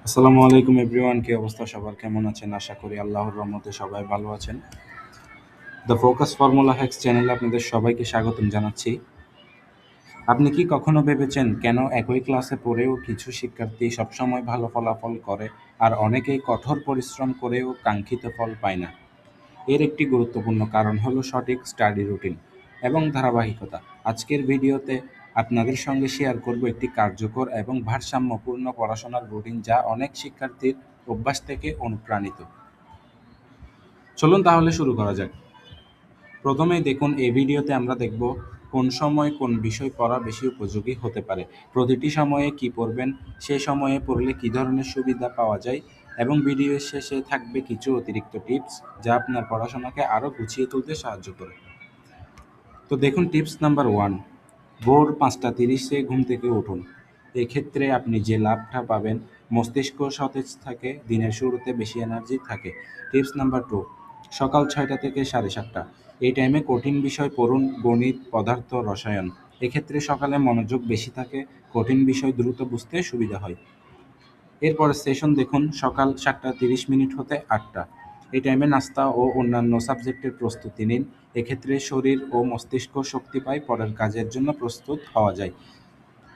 আসসালামু আলাইকুম এভরিওয়ান, কি অবস্থা সবার? কেমন আছেন? আশা করি আল্লাহর রহমতে সবাই ভালো আছেন। দ্য ফোকাস ফর্মুলা হ্যাক্স চ্যানেলে আপনাদের সবাইকে স্বাগতম জানাচ্ছি। আপনি কি কখনো ভেবেছেন কেন একই ক্লাসে পড়েও কিছু শিক্ষার্থী সবসময় ভালো ফলাফল করে আর অনেকেই কঠোর পরিশ্রম করেও কাঙ্ক্ষিত ফল পায় না? এর একটি গুরুত্বপূর্ণ কারণ হলো সঠিক স্টাডি রুটিন এবং ধারাবাহিকতা। আজকের ভিডিওতে আপনাদের সঙ্গে শেয়ার করব একটি কার্যকর এবং ভারসাম্যপূর্ণ পড়াশোনার রুটিন যা অনেক শিক্ষার্থীর অভ্যাস থেকে অনুপ্রাণিত। চলুন তাহলে শুরু করা যাক। প্রথমেই দেখুন, এই ভিডিওতে আমরা দেখব কোন সময় কোন বিষয় পড়া বেশি উপযোগী হতে পারে, প্রতিটি সময়ে কি পড়বেন, সে সময়ে পড়লে কী ধরনের সুবিধা পাওয়া যায় এবং ভিডিওর শেষে থাকবে কিছু অতিরিক্ত টিপস যা আপনার পড়াশোনাকে আরও গুছিয়ে তুলতে সাহায্য করে। তো দেখুন, টিপস নাম্বার 1, ভোর 5:30-এ ঘুম থেকে উঠুন। এক্ষেত্রে আপনি যে লাভটা পাবেন, মস্তিষ্ক সতেজ থাকে, দিনের শুরুতে বেশি এনার্জি থাকে। টিপস নাম্বার 2, সকাল 6টা থেকে 7:30। এই টাইমে কঠিন বিষয় পড়ুন, গণিত, পদার্থ, রসায়ন। এক্ষেত্রে সকালে মনোযোগ বেশি থাকে, কঠিন বিষয় দ্রুত বুঝতে সুবিধা হয়। এরপরের সেশন দেখুন, সকাল 7:30 হতে 8টা। এই টাইমে নাস্তা ও অন্যান্য সাবজেক্টের প্রস্তুতি নিন। এক্ষেত্রে শরীর ও মস্তিষ্ক শক্তি পায়, পরের কাজের জন্য প্রস্তুত হওয়া যায়।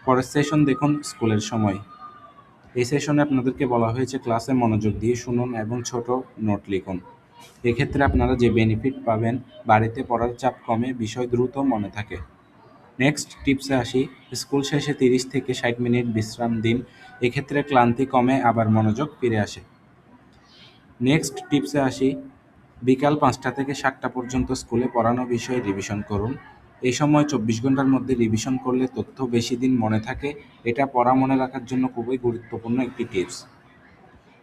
পরের সেশন দেখুন, স্কুলের সময়। এই সেশনে আপনাদেরকে বলা হয়েছে ক্লাসে মনোযোগ দিয়ে শুনুন এবং ছোট নোট লিখুন। এক্ষেত্রে আপনারা যে বেনিফিট পাবেন, বাড়িতে পড়ার চাপ কমে, বিষয় দ্রুত মনে থাকে। নেক্সট টিপসে আসি, স্কুল শেষে 30 থেকে 60 মিনিট বিশ্রাম দিন। এক্ষেত্রে ক্লান্তি কমে, আবার মনোযোগ ফিরে আসে। নেক্সট টিপসে আসি, বিকাল 5টা থেকে 7টা পর্যন্ত স্কুলে পড়ানো বিষয় রিভিশন করুন। এই সময় 24 ঘন্টার মধ্যে রিভিশন করলে তথ্য বেশি দিন মনে থাকে। এটা পড়া মনে রাখার জন্য খুবই গুরুত্বপূর্ণ একটি টিপস।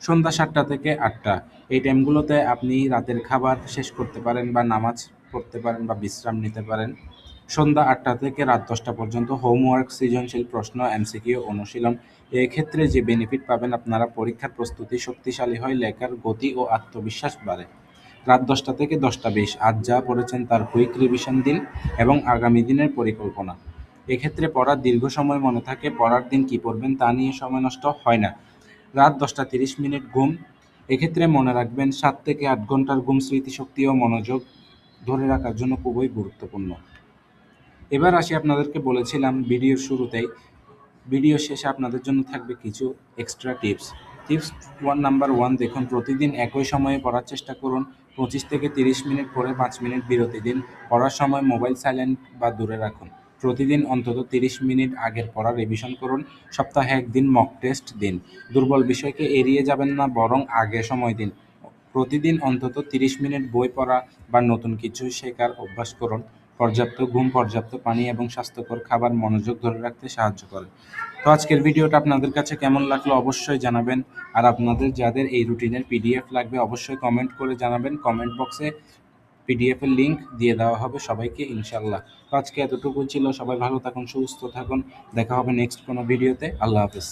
সন্ধ্যা 7টা থেকে 8টা, এই টাইমগুলোতে আপনি রাতের খাবার শেষ করতে পারেন বা নামাজ পড়তে পারেন বা বিশ্রাম নিতে পারেন। সন্ধ্যা 8টা থেকে রাত 10টা পর্যন্ত হোমওয়ার্ক, সৃজনশীল প্রশ্ন, এমসিকিউ অনুশীলন। এক্ষেত্রে যে বেনিফিট পাবেন, আপনারা পরীক্ষার প্রস্তুতি শক্তিশালী হয়, লেখার গতি ও আত্মবিশ্বাস বাড়ে। রাত 10টা থেকে 10টা 20 আজ যা পড়েছেন তার কুইক রিভিশন দিন এবং আগামী দিনের পরিকল্পনা। এক্ষেত্রে পড়ার দীর্ঘ সময় মনে থাকে, পড়ার দিন কী পড়বেন তা নিয়ে সময় নষ্ট হয় না। রাত 10টা 30 ঘুম। এক্ষেত্রে মনে রাখবেন 7 থেকে 8 ঘন্টার ঘুম স্মৃতিশক্তি ও মনোযোগ ধরে রাখার জন্য খুবই গুরুত্বপূর্ণ। এবার আসি, আপনাদেরকে বলেছিলাম ভিডিওর শুরুতেই, ভিডিও শেষে আপনাদের জন্য থাকবে কিছু এক্সট্রা টিপস। টিপস নাম্বার 1 দেখুন, প্রতিদিন একই সময়ে পড়ার চেষ্টা করুন। 25 থেকে 30 মিনিট পরে 5 মিনিট বিরতি দিন। পড়ার সময় মোবাইল সাইলেন্ট বা দূরে রাখুন। প্রতিদিন অন্তত 30 মিনিট আগের পড়া রিভিশন করুন। সপ্তাহে একদিন মক টেস্ট দিন। দুর্বল বিষয়কে এড়িয়ে যাবেন না, বরং আগে সময় দিন। প্রতিদিন অন্তত 30 মিনিট বই পড়া বা নতুন কিছু শেখার অভ্যাস করুন। পর্যাপ্ত ঘুম, পর্যাপ্ত পানি এবং স্বাস্থ্যকর খাবার মনোযোগ ধরে রাখতে সাহায্য করে। তো আজকের ভিডিওটা আপনাদের কাছে কেমন লাগলো অবশ্যই জানাবেন। আর আপনাদের যাদের এই রুটিনের পিডিএফ লাগবে অবশ্যই কমেন্ট করে জানাবেন। কমেন্ট বক্সে পিডিএফ এর লিঙ্ক দিয়ে দেওয়া হবে সবাইকে ইনশাল্লাহ। তো আজকে এতটুকু ছিল। সবাই ভালো থাকুন, সুস্থ থাকুন। দেখা হবে নেক্সট কোনো ভিডিওতে। আল্লাহ হাফেজ।